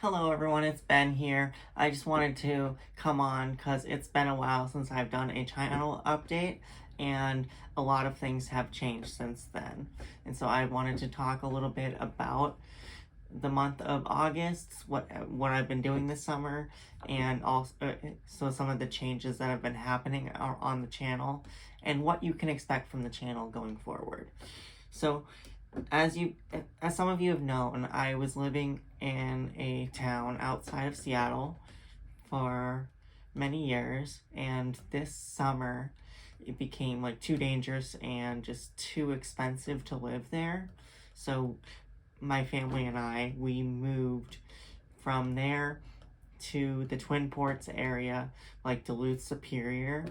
Hello everyone, it's Ben here. I just wanted to come on because it's been a while since I've done a channel update and a lot of things have changed since then. And so I wanted to talk a little bit about the month of August, what I've been doing this summer, and also so some of the changes that have been happening on the channel and what you can expect from the channel going forward. So as some of you have known, I was living in a town outside of Seattle for many years, and this summer it became like too dangerous and just too expensive to live there. So my family and we moved from there to the Twin Ports area, like Duluth, Superior,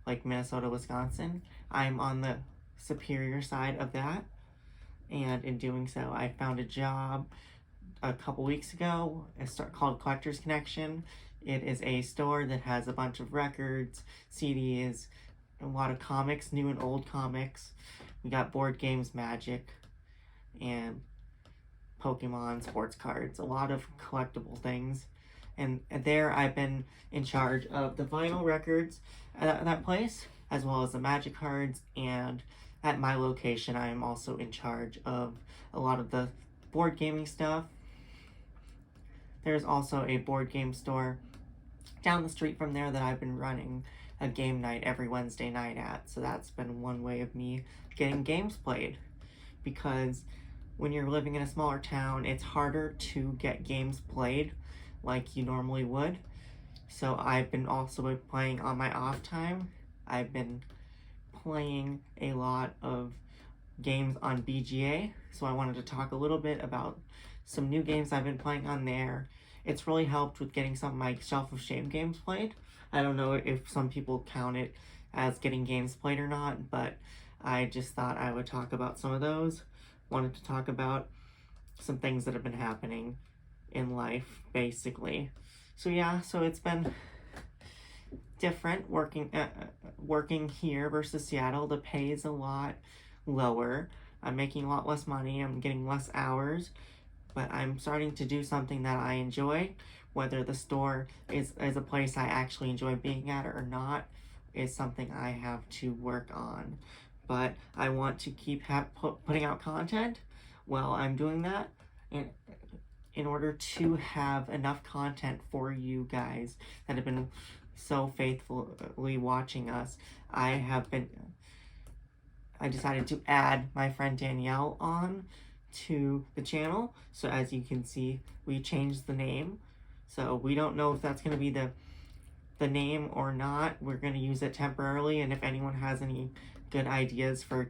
like Minnesota, Wisconsin. I'm on the Superior side of that. And in doing so, I found a job a couple weeks ago. It's called Collector's Connection. It is a store that has a bunch of records, CDs, a lot of comics, new and old comics. We got board games, Magic, and Pokemon, sports cards, a lot of collectible things. And there I've been in charge of the vinyl records at that place, as well as the Magic cards, and at my location, I am also in charge of a lot of the board gaming stuff. There's also a board game store down the street from there that I've been running a game night every Wednesday night at. So that's been one way of me getting games played. Because when you're living in a smaller town, it's harder to get games played like you normally would. So I've been also playing on my off time. I've been playing a lot of games on BGA, so I wanted to talk a little bit about some new games I've been playing on there. It's really helped with getting some of my Shelf of Shame games played. I don't know if some people count it as getting games played or not, but I just thought I would talk about some of those. Wanted to talk about some things that have been happening in life, basically. So yeah, so it's been different working here versus Seattle. The pay is a lot lower. I'm making a lot less money. I'm getting less hours, but I'm starting to do something that I enjoy. Whether the store is a place I actually enjoy being at or not is something I have to work on. But I want to keep putting out content while I'm doing that, and in order to have enough content for you guys that have been so faithfully watching us, I decided to add my friend Danielle on to the channel. So as you can see, we changed the name. So we don't know if that's going to be the name or not. We're going to use it temporarily, and if anyone has any good ideas for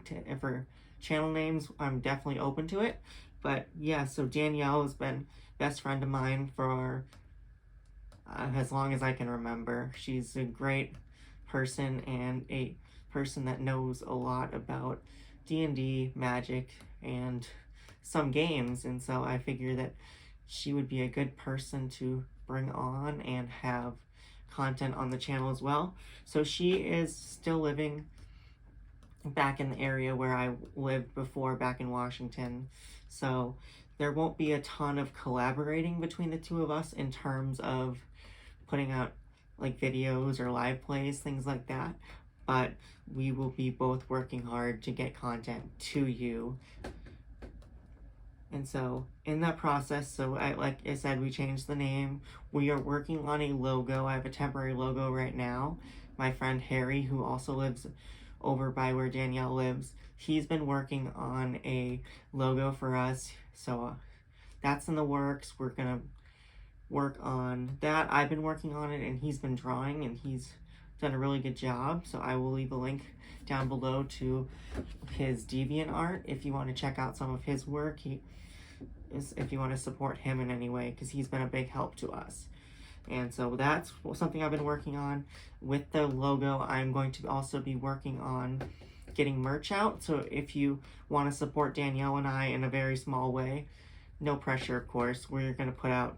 channel names, I'm definitely open to it. But yeah, so Danielle has been best friend of mine for as long as I can remember. She's a great person and a person that knows a lot about D&D, Magic, and some games, and so I figure that she would be a good person to bring on and have content on the channel as well. So she is still living back in the area where I lived before, back in Washington, so there won't be a ton of collaborating between the two of us in terms of putting out like videos or live plays, things like that, but we will be both working hard to get content to you. And so in that process, like I said, we changed the name. We are working on a logo. I have a temporary logo right now. My friend Harry, who also lives over by where Danielle lives, he's been working on a logo for us. So that's in the works. We're gonna work on that. I've been working on it, and he's been drawing, and he's done a really good job. So I will leave a link down below to his DeviantArt if you want to check out some of his work. If you want to support him in any way, because he's been a big help to us. And so that's something I've been working on. With the logo, I'm going to also be working on getting merch out. So if you want to support Danielle and I in a very small way, no pressure, of course, we're going to put out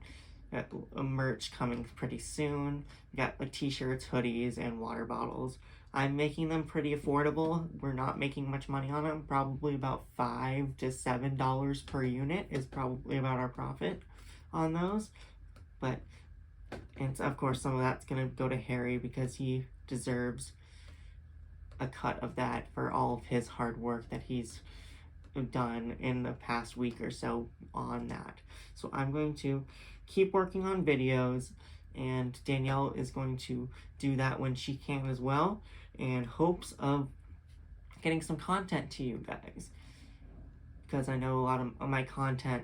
a merch coming pretty soon. We got like t-shirts, hoodies, and water bottles. I'm making them pretty affordable. We're not making much money on them. Probably about $5 to $7 per unit is probably about our profit on those. But, and of course some of that's going to go to Harry because he deserves a cut of that for all of his hard work that he's done in the past week or so on that. So I'm going to keep working on videos, and Danielle is going to do that when she can as well, in hopes of getting some content to you guys, because I know a lot of my content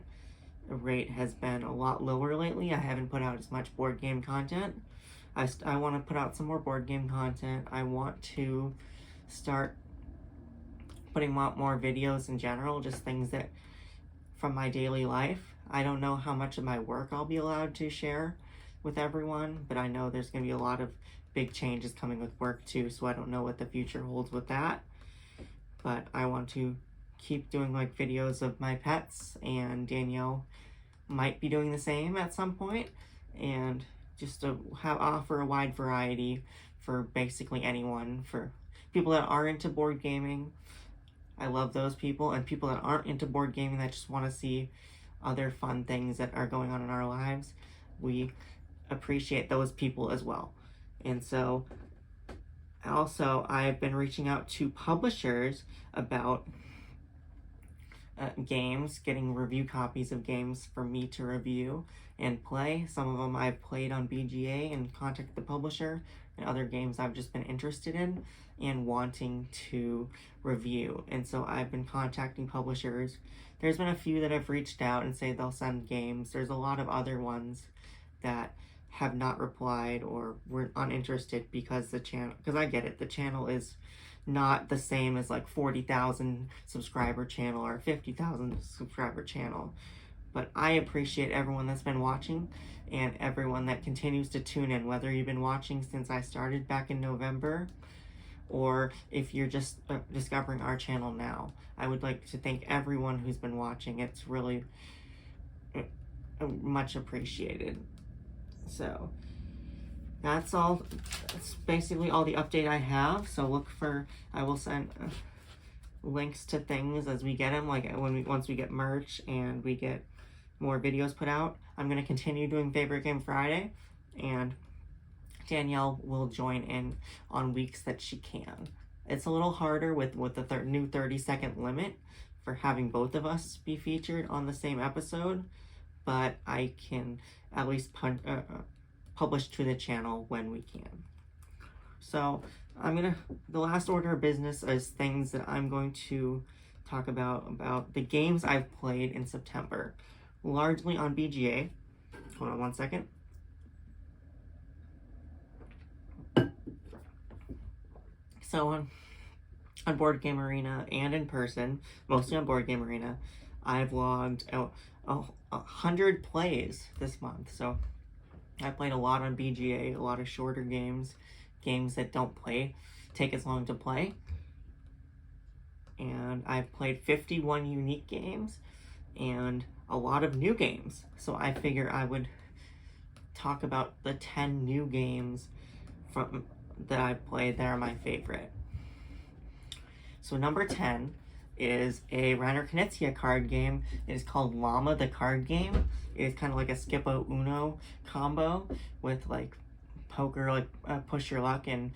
rate has been a lot lower lately. I haven't put out as much board game content. I want to put out some more board game content. I want to start putting out more videos in general, just things that from my daily life. I don't know how much of my work I'll be allowed to share with everyone, but I know there's going to be a lot of big changes coming with work too, so I don't know what the future holds with that. But I want to keep doing like videos of my pets, and Danielle might be doing the same at some point, and just to offer a wide variety for basically anyone, for people that are into board gaming. I love those people, and people that aren't into board gaming that just want to see other fun things that are going on in our lives. We appreciate those people as well. And so also I've been reaching out to publishers about games, getting review copies of games for me to review and play. Some of them I've played on BGA and contacted the publisher, and other games I've just been interested in and wanting to review. And so I've been contacting publishers. There's been a few that have reached out and say they'll send games. There's a lot of other ones that have not replied or were uninterested because the channel, because I get it, the channel is not the same as like 40,000 subscriber channel or 50,000 subscriber channel. But I appreciate everyone that's been watching and everyone that continues to tune in, whether you've been watching since I started back in November, or if you're just discovering our channel now. I would like to thank everyone who's been watching. It's really much appreciated. So that's all. That's basically all the update I have. So look for, I will send links to things as we get them, like once we get merch and we get more videos put out. I'm going to continue doing Favorite Game Friday, and Danielle will join in on weeks that she can. It's a little harder with the new 30-second limit for having both of us be featured on the same episode, but I can at least publish to the channel when we can. So the last order of business is things that I'm going to talk about the games I've played in September, largely on BGA. Hold on one second. So on Board Game Arena and in person, mostly on Board Game Arena, I've logged 100 plays this month. So I played a lot on BGA, a lot of shorter games that don't take as long to play. And I've played 51 unique games and a lot of new games. So I figure I would talk about the 10 new games that I've played that are my favorite. So number 10 is a Reiner Knizia card game. It is called Llama, the card game. It's kind of like a Skippo Uno combo with like poker, like push your luck, and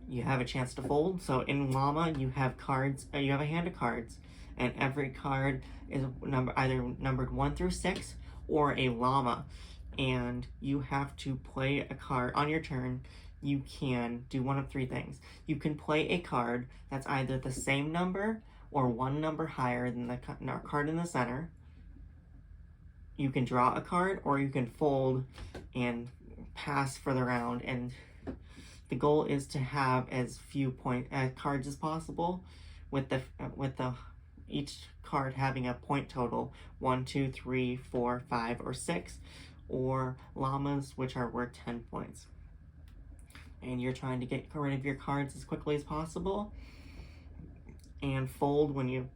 you have a chance to fold. So in Llama, you have cards. You have a hand of cards, and every card is either numbered 1 through 6 or a llama, and you have to play a card on your turn. You can do one of 3 things. You can play a card that's either the same number or 1 number higher than the card in the center. You can draw a card, or you can fold and pass for the round. And the goal is to have as few cards as possible, with each card having a point total 1, 2, 3, 4, 5, or 6, or llamas, which are worth 10 points. And you're trying to get rid of your cards as quickly as possible and fold when you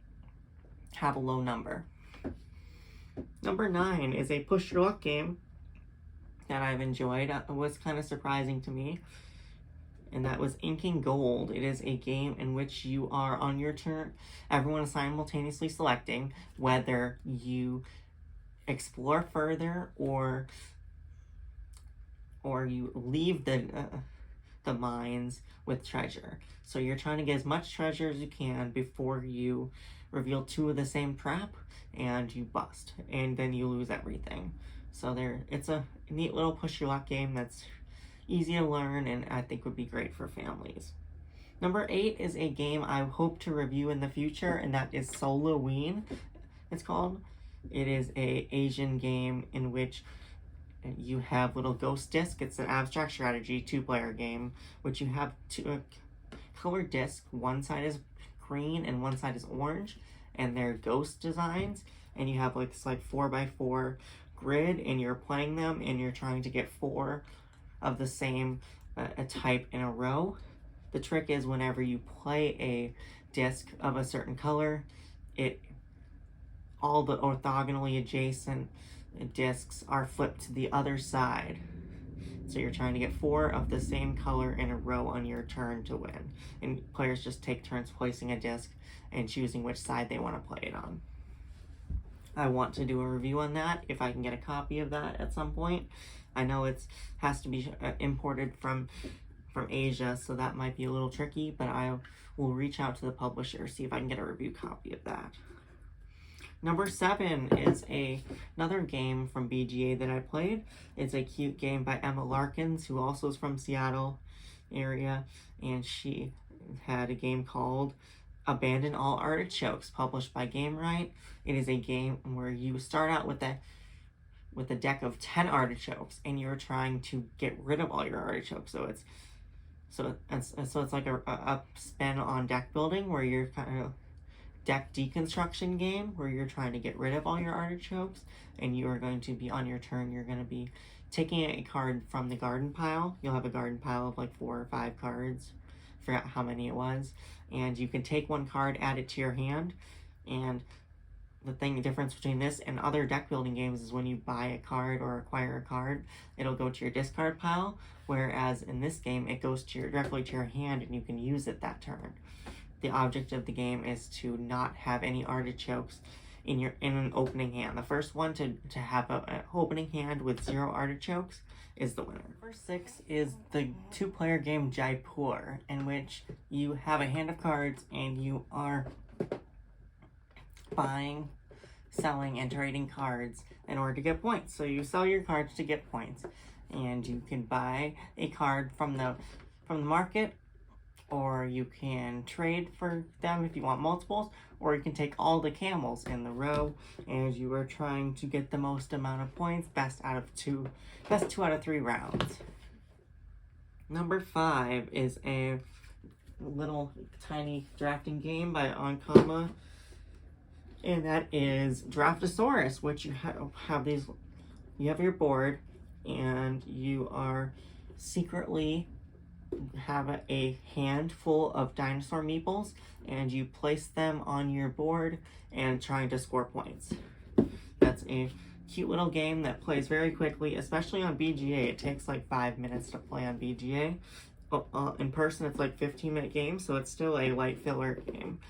have a low number. Number 9 is a push your luck game that I've enjoyed. It was kind of surprising to me, and that was Inking Gold. It is a game in which you are on your turn. Everyone is simultaneously selecting whether you explore further or or you leave the mines with treasure. So you're trying to get as much treasure as you can before you reveal 2 of the same trap, and you bust, and then you lose everything. So it's a neat little push your luck game that's easy to learn, and I think would be great for families. Number 8 is a game I hope to review in the future, and that is Soloween, it's called. It is a Asian game in which you have little ghost disc. It's an abstract strategy 2-player game, which you have 2 colored discs. One side is green and one side is orange, and they're ghost designs. And you have this 4x4 grid, and you're playing them, and you're trying to get 4 of the same type in a row. The trick is whenever you play a disc of a certain color, all the orthogonally adjacent discs are flipped to the other side. So you're trying to get 4 of the same color in a row on your turn to win. And players just take turns placing a disc and choosing which side they want to play it on. I want to do a review on that if I can get a copy of that at some point. I know it has to be imported from Asia, so that might be a little tricky, but I will reach out to the publisher, see if I can get a review copy of that. Number 7 is another game from BGA that I played. It's a cute game by Emma Larkins, who also is from Seattle area, and she had a game called Abandon All Artichokes, published by Gamewright. It is a game where you start out with a deck of 10 artichokes, and you're trying to get rid of all your artichokes. So it's like a spin on deck building, where you're kind of deck deconstruction game where you're trying to get rid of all your artichokes, and you are going to be, on your turn, you're going to be taking a card from the garden pile. You'll have a garden pile of 4 or 5 cards. I forgot how many it was. And you can take 1 card, add it to your hand. And the difference between this and other deck building games is when you buy a card or acquire a card, it'll go to your discard pile. Whereas in this game, it goes directly to your hand, and you can use it that turn. The object of the game is to not have any artichokes in an opening hand. The first one to have an opening hand with 0 artichokes is the winner. Number 6 is the 2-player game Jaipur, in which you have a hand of cards and you are buying, selling, and trading cards in order to get points. So you sell your cards to get points, and you can buy a card from the market, or you can trade for them if you want multiples, or you can take all the camels in the row, and you are trying to get the most amount of points, best 2 out of 3 rounds. Number 5 is a little tiny drafting game by Onkama, and that is Draftasaurus, which you have your board, and you are secretly have a handful of dinosaur meeples, and you place them on your board and trying to score points. That's a cute little game that plays very quickly, especially on BGA. It takes 5 minutes to play on BGA. In person, it's 15-minute game, so it's still a light filler game.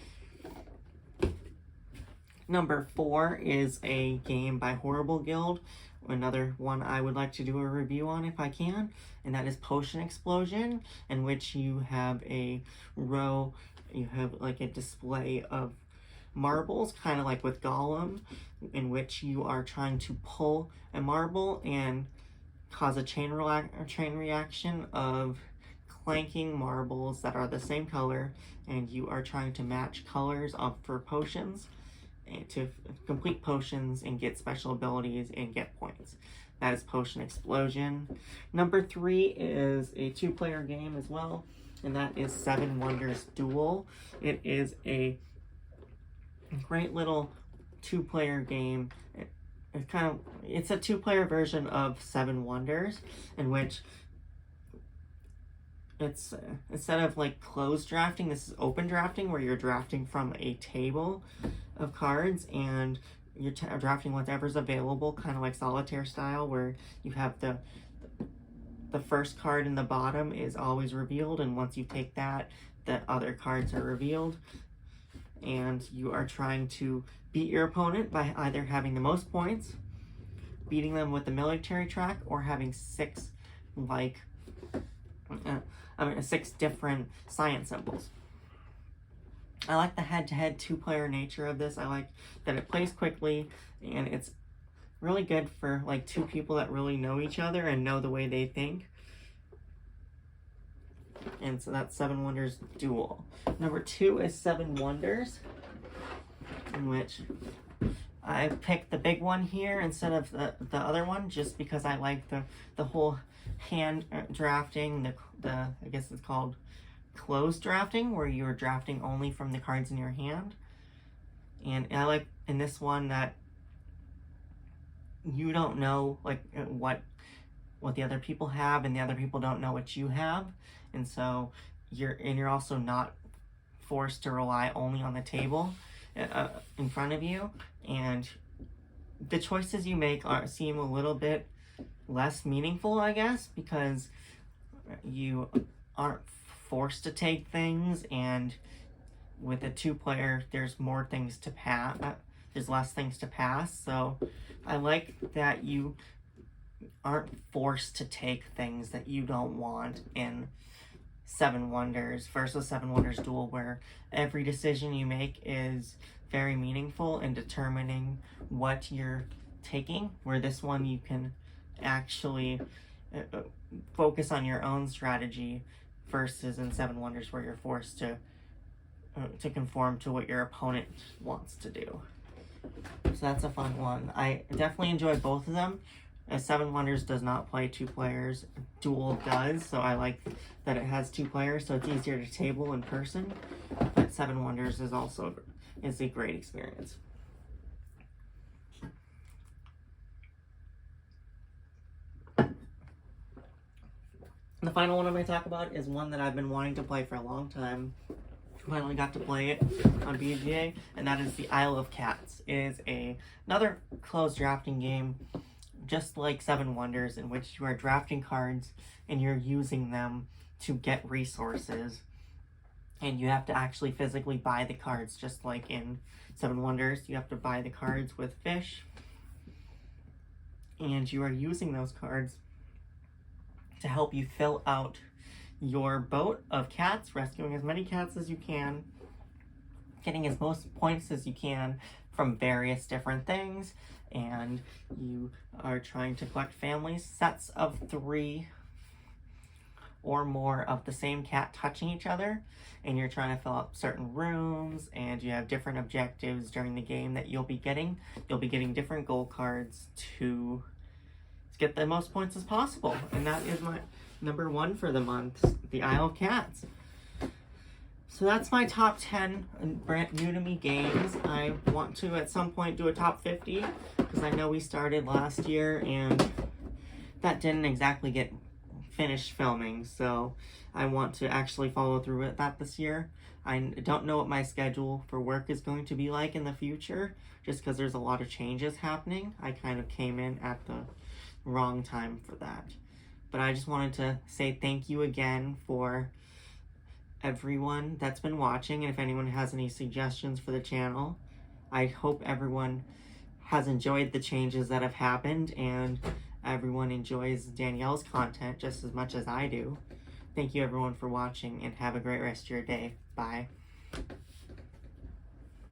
Number 4 is a game by Horrible Guild, another one I would like to do a review on if I can, and that is Potion Explosion, in which you have a row, you have a display of marbles, kind of like with Gollum, in which you are trying to pull a marble and cause a chain reaction of clanking marbles that are the same color, and you are trying to match colors for potions to complete potions and get special abilities and get points. That is Potion Explosion. Number 3 is a 2-player game as well, and that is 7 Wonders Duel. It is a great little 2-player game. It's a 2-player version of 7 Wonders, in which it's instead of closed drafting, this is open drafting, where you're drafting from a table of cards and you're drafting whatever's available, kind of like solitaire style, where you have the first card in the bottom is always revealed, and once you take that, the other cards are revealed, and you are trying to beat your opponent by either having the most points, beating them with the military track, or having 6 like 6 different science symbols. I like the head-to-head 2-player nature of this. I like that it plays quickly, and it's really good for like 2 people that really know each other and know the way they think. And so that's 7 Wonders Duel. Number 2 is 7 Wonders, in which I picked the big one here instead of the other one, just because I like the whole hand drafting, the I guess it's called closed drafting, where you're drafting only from the cards in your hand. And I like in this one that you don't know like what the other people have, and the other people don't know what you have, and so you're also not forced to rely only on the table in front of you, and the choices you make seem a little bit less meaningful, I guess, because you aren't forced to take things, and with a 2-player, there's more things to pass. There's less things to pass, so I like that you aren't forced to take things that you don't want in 7 Wonders versus 7 Wonders Duel, where every decision you make is very meaningful in determining what you're taking, where this one you can actually focus on your own strategy, versus in 7 Wonders where you're forced to conform to what your opponent wants to do. So that's a fun one. I definitely enjoy both of them. As 7 Wonders does not play 2 players, Duel does, so I like that it has 2 players, so it's easier to table in person. But 7 Wonders is also a great experience. The final one I'm going to talk about is one that I've been wanting to play for a long time. Finally got to play it on BGA, and that is the Isle of Cats. It is another closed drafting game, just like 7 Wonders, in which you are drafting cards and you're using them to get resources, and you have to actually physically buy the cards, just like in 7 Wonders. You have to buy the cards with fish, and you are using those cards to help you fill out your boat of cats, rescuing as many cats as you can, getting as most points as you can from various different things, and you are trying to collect family sets of 3 or more of the same cat touching each other, and you're trying to fill up certain rooms, and you have different objectives during the game that you'll be getting. You'll be getting different gold cards to get the most points as possible, and that is my number 1 for the month, the Isle of Cats. So that's my top 10 brand new to me games. I want to at some point do a top 50, because I know we started last year and that didn't exactly get finished filming, so I want to actually follow through with that this year. I don't know what my schedule for work is going to be like in the future, just because there's a lot of changes happening. I kind of came in at the wrong time for that. But I just wanted to say thank you again for everyone that's been watching, and if anyone has any suggestions for the channel, I hope everyone has enjoyed the changes that have happened, and everyone enjoys Danielle's content just as much as I do. Thank you everyone for watching, and have a great rest of your day. Bye.